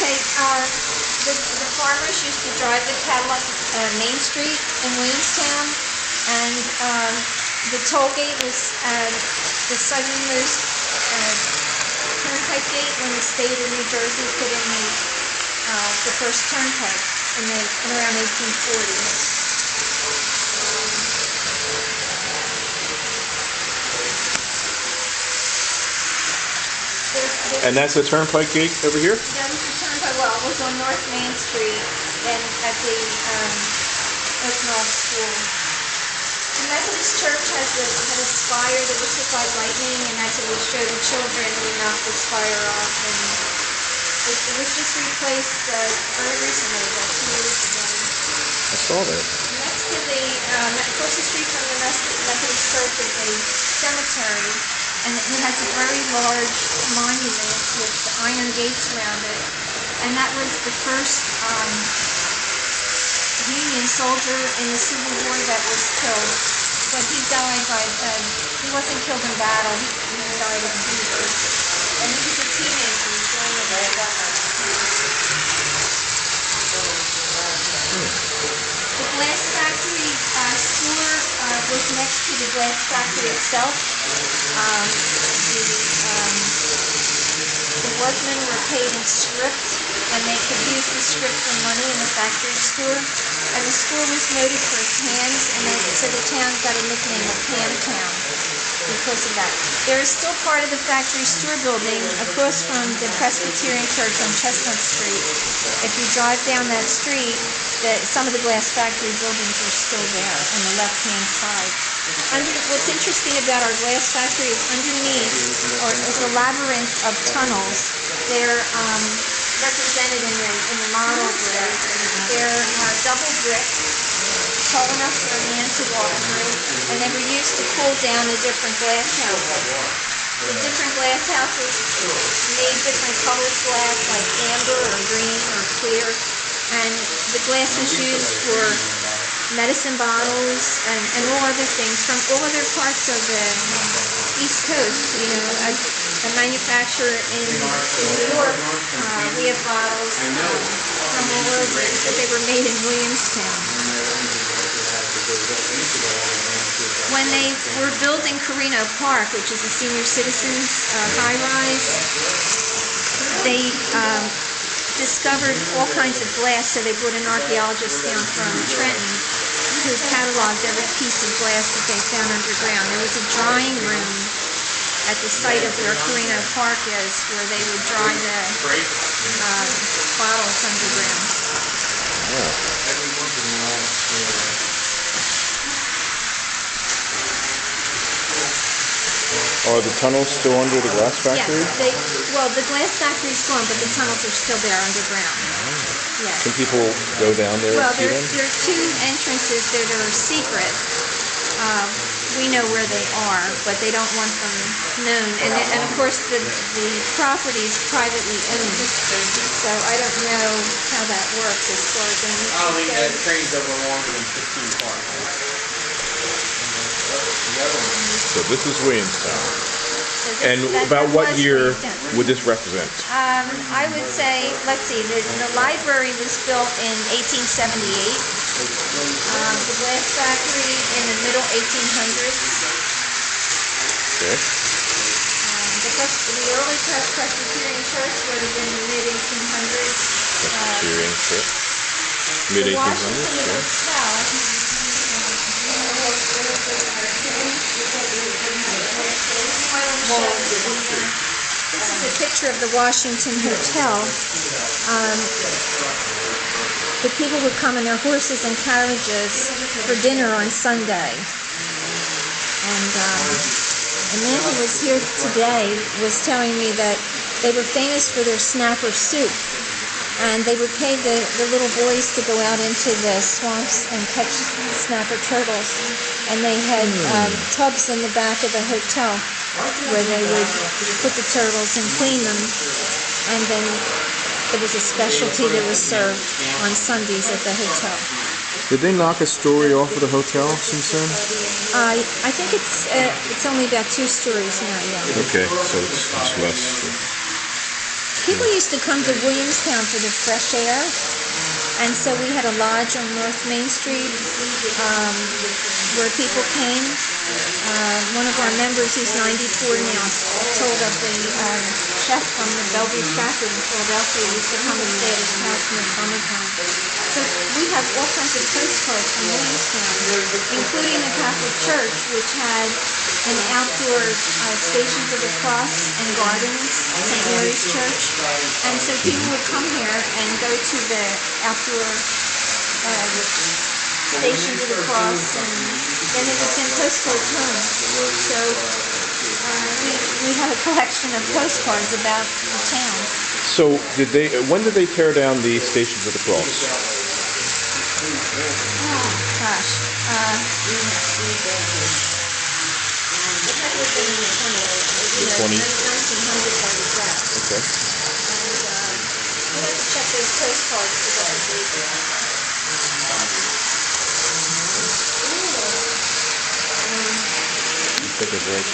Okay, the farmers used to drive the cattle up Main Street in Williamstown, and the toll gate was the southernmost turnpike gate when the state of New Jersey put in the first turnpike in around 1840. And that's the turnpike gate over here? That was the turnpike. Well, it was on North Main Street and at the Oaknall School. The Methodist Church had a spire that would look like lightning, and that's what we show the children. We knock the spire off, and it was just replaced very recently, about 2 years ago. I saw that. Next to across the street from the Methodist Church is a cemetery. And it has a very large monument with iron gates around it. And that was the first Union soldier in the Civil War that was killed. But he died he wasn't killed in battle, he died of fever. And he was a teenager during the war. The glass factory store was next to the glass factory itself. The workmen were paid in scrip, and they could use the scrip for money in the factory store. And the store was noted for its hams, and so the town got a nickname of Ham Town because of that. There is still part of the factory store building across from the Presbyterian Church on Chestnut Street. If you drive down that street, some of the glass factory buildings are still there on the left-hand side. What's interesting about our glass factory is underneath is a labyrinth of tunnels. They're represented in the model there. They're double brick, tall enough for a man to walk through, and they were used to cool down the different glass houses. The different glass houses made different colored glass, like amber or green or clear, and the glass was used for medicine bottles and all other things from all other parts of the East Coast. A manufacturer in New York, we have bottles from all over, but they were made in Williamstown. When they were building Carino Park, which is a senior citizens high-rise, they discovered all kinds of glass, so they brought an archaeologist down from Trenton who cataloged every piece of glass that they found underground. There was a drying room at the site of where Carino Park is, where they would dry the bottles underground. Are the tunnels still under the glass factory? Yes, the glass factory's gone, but the tunnels are still there underground. Yes. Can people go down there and see them? There are two entrances that are secret. We know where they are, but they don't want them known. And of course, the property is privately owned, so I don't know how that works as far as that train's over longer than 15 cars. So this is Williamstown. And about what year would this represent? I would say, let's see, the library was built in 1878. The glass factory in the middle 1800s. Okay. The early Presbyterian Church would have been the mid-1800s. Presbyterian Church. Mid-1800s, yeah. This is a picture of the Washington Hotel. The people would come in their horses and carriages for dinner on Sunday. And a man who was here today was telling me that they were famous for their snapper soup. And they would pay the little boys to go out into the swamps and catch snapper turtles. And they had tubs in the back of the hotel where they would put the turtles and clean them. And then it was a specialty that was served on Sundays at the hotel. Did they knock a story off of the hotel since then? I think it's only about 2 stories now, yeah. Okay, so it's less. People used to come to Williamstown for the fresh air, and so we had a lodge on North Main Street where people came. One of our members, who's 94 now, told of the chef from the Bellevue Stratford in Philadelphia used to come and stay at his house in the summertime. So we have all kinds of postcards from Williamstown, including the Catholic Church, which had an outdoor Stations of the Cross and gardens, St. Mary's Church. And so people would come here and go to the outdoor Stations of the Cross, and then they would send postcards home. So we have a collection of postcards about the town. So when did they tear down the Stations of the Cross? Oh, gosh. It was in the 20s. 1900s, I was that. Okay. And we have to check those postcards to what I gave you. Take a break.